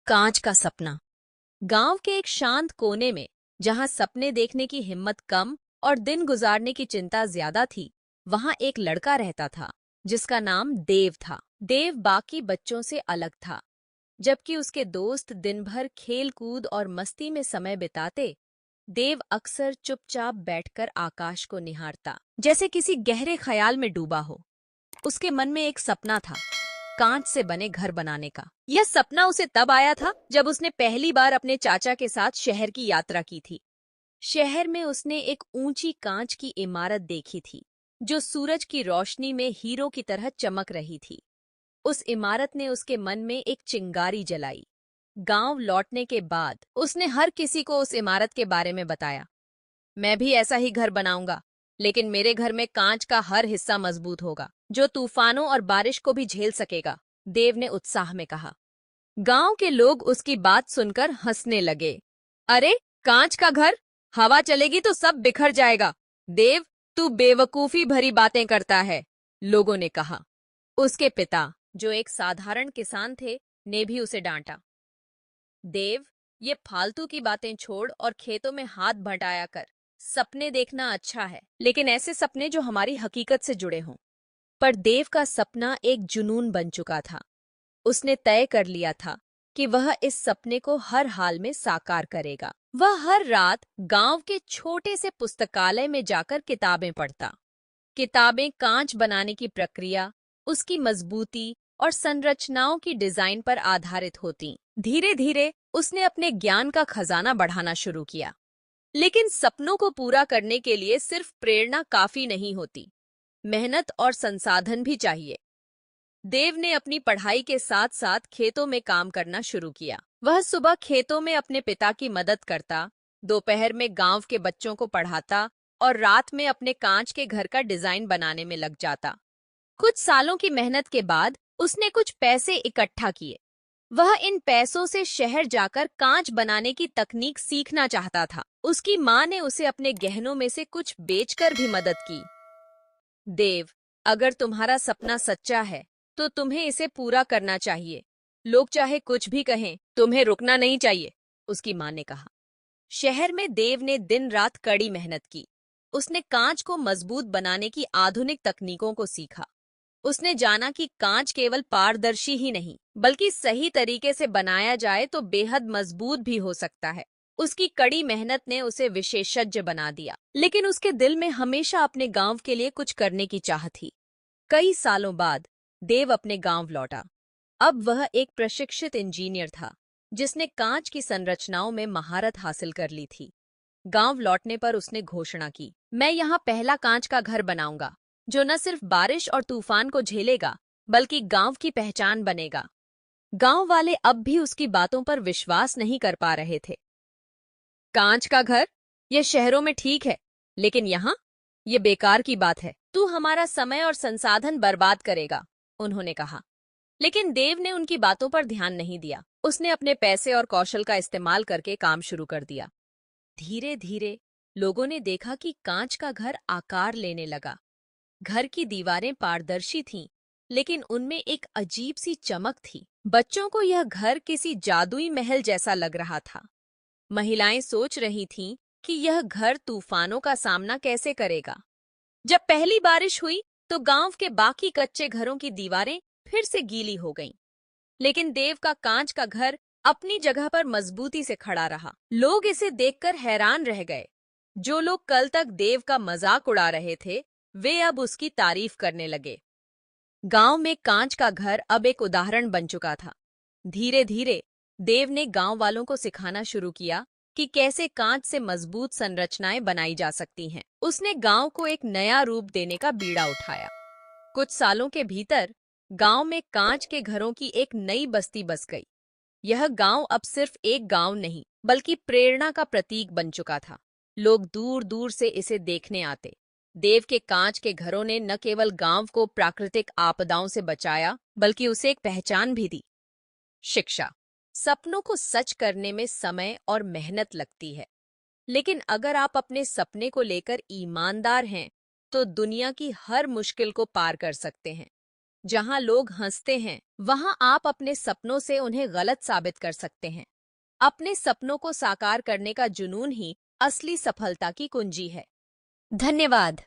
कांच का सपना। गांव के एक शांत कोने में, जहां सपने देखने की हिम्मत कम और दिन गुजारने की चिंता ज्यादा थी, वहां एक लड़का रहता था जिसका नाम देव था। देव बाकी बच्चों से अलग था। जबकि उसके दोस्त दिन भर खेल कूद और मस्ती में समय बिताते, देव अक्सर चुपचाप बैठकर आकाश को निहारता, जैसे किसी गहरे ख्याल में डूबा हो। उसके मन में एक सपना था, कांच से बने घर बनाने का। यह सपना उसे तब आया था जब उसने पहली बार अपने चाचा के साथ शहर की यात्रा की थी। शहर में उसने एक ऊंची कांच की इमारत देखी थी, जो सूरज की रोशनी में हीरो की तरह चमक रही थी। उस इमारत ने उसके मन में एक चिंगारी जलाई। गांव लौटने के बाद उसने हर किसी को उस इमारत के बारे में बताया। मैं भी ऐसा ही घर बनाऊंगा, लेकिन मेरे घर में कांच का हर हिस्सा मजबूत होगा, जो तूफानों और बारिश को भी झेल सकेगा, देव ने उत्साह में कहा। गांव के लोग उसकी बात सुनकर हंसने लगे। अरे, कांच का घर? हवा चलेगी तो सब बिखर जाएगा। देव, तू बेवकूफी भरी बातें करता है, लोगों ने कहा। उसके पिता, जो एक साधारण किसान थे, ने भी उसे डांटा। देव, ये फालतू की बातें छोड़ और खेतों में हाथ बंटाया कर। सपने देखना अच्छा है, लेकिन ऐसे सपने जो हमारी हकीकत से जुड़े हों। पर देव का सपना एक जुनून बन चुका था। उसने तय कर लिया था कि वह इस सपने को हर हाल में साकार करेगा। वह हर रात गांव के छोटे से पुस्तकालय में जाकर किताबें पढ़ता। किताबें कांच बनाने की प्रक्रिया, उसकी मजबूती और संरचनाओं की डिजाइन पर आधारित होती। धीरे धीरे उसने अपने ज्ञान का खजाना बढ़ाना शुरू किया। लेकिन सपनों को पूरा करने के लिए सिर्फ प्रेरणा काफी नहीं होती, मेहनत और संसाधन भी चाहिए। देव ने अपनी पढ़ाई के साथ साथ खेतों में काम करना शुरू किया। वह सुबह खेतों में अपने पिता की मदद करता, दोपहर में गांव के बच्चों को पढ़ाता और रात में अपने कांच के घर का डिजाइन बनाने में लग जाता। कुछ सालों की मेहनत के बाद उसने कुछ पैसे इकट्ठा किए। वह इन पैसों से शहर जाकर कांच बनाने की तकनीक सीखना चाहता था। उसकी माँ ने उसे अपने गहनों में से कुछ बेचकर भी मदद की। देव, अगर तुम्हारा सपना सच्चा है, तो तुम्हें इसे पूरा करना चाहिए। लोग चाहे कुछ भी कहें, तुम्हें रुकना नहीं चाहिए, उसकी माँ ने कहा। शहर में देव ने दिन रात कड़ी मेहनत की। उसने कांच को मजबूत बनाने की आधुनिक तकनीकों को सीखा। उसने जाना कि कांच केवल पारदर्शी ही नहीं, बल्कि सही तरीके से बनाया जाए तो बेहद मजबूत भी हो सकता है। उसकी कड़ी मेहनत ने उसे विशेषज्ञ बना दिया, लेकिन उसके दिल में हमेशा अपने गांव के लिए कुछ करने की चाह थी। कई सालों बाद देव अपने गांव लौटा। अब वह एक प्रशिक्षित इंजीनियर था, जिसने कांच की संरचनाओं में महारत हासिल कर ली थी। गांव लौटने पर उसने घोषणा की, मैं यहाँ पहला कांच का घर बनाऊंगा, जो न सिर्फ बारिश और तूफान को झेलेगा, बल्कि गांव की पहचान बनेगा। गांव वाले अब भी उसकी बातों पर विश्वास नहीं कर पा रहे थे। कांच का घर? यह शहरों में ठीक है, लेकिन यहाँ? ये बेकार की बात है। तू हमारा समय और संसाधन बर्बाद करेगा, उन्होंने कहा। लेकिन देव ने उनकी बातों पर ध्यान नहीं दिया। उसने अपने पैसे और कौशल का इस्तेमाल करके काम शुरू कर दिया। धीरे धीरे लोगों ने देखा कि कांच का घर आकार लेने लगा। घर की दीवारें पारदर्शी थीं, लेकिन उनमें एक अजीब सी चमक थी। बच्चों को यह घर किसी जादुई महल जैसा लग रहा था। महिलाएं सोच रही थीं कि यह घर तूफानों का सामना कैसे करेगा। जब पहली बारिश हुई, तो गांव के बाकी कच्चे घरों की दीवारें फिर से गीली हो गईं। लेकिन देव का कांच का घर अपनी जगह पर मजबूती से खड़ा रहा। लोग इसे देखकर हैरान रह गए। जो लोग कल तक देव का मजाक उड़ा रहे थे, वे अब उसकी तारीफ करने लगे। गांव में कांच का घर अब एक उदाहरण बन चुका था। धीरे धीरे देव ने गांव वालों को सिखाना शुरू किया कि कैसे कांच से मजबूत संरचनाएं बनाई जा सकती हैं। उसने गांव को एक नया रूप देने का बीड़ा उठाया। कुछ सालों के भीतर गांव में कांच के घरों की एक नई बस्ती बस गई। यह गांव अब सिर्फ एक गांव नहीं, बल्कि प्रेरणा का प्रतीक बन चुका था। लोग दूर दूर से इसे देखने आते। देव के कांच के घरों ने न केवल गांव को प्राकृतिक आपदाओं से बचाया, बल्कि उसे एक पहचान भी दी। शिक्षा। सपनों को सच करने में समय और मेहनत लगती है, लेकिन अगर आप अपने सपने को लेकर ईमानदार हैं, तो दुनिया की हर मुश्किल को पार कर सकते हैं। जहां लोग हंसते हैं, वहां आप अपने सपनों से उन्हें गलत साबित कर सकते हैं। अपने सपनों को साकार करने का जुनून ही असली सफलता की कुंजी है। धन्यवाद।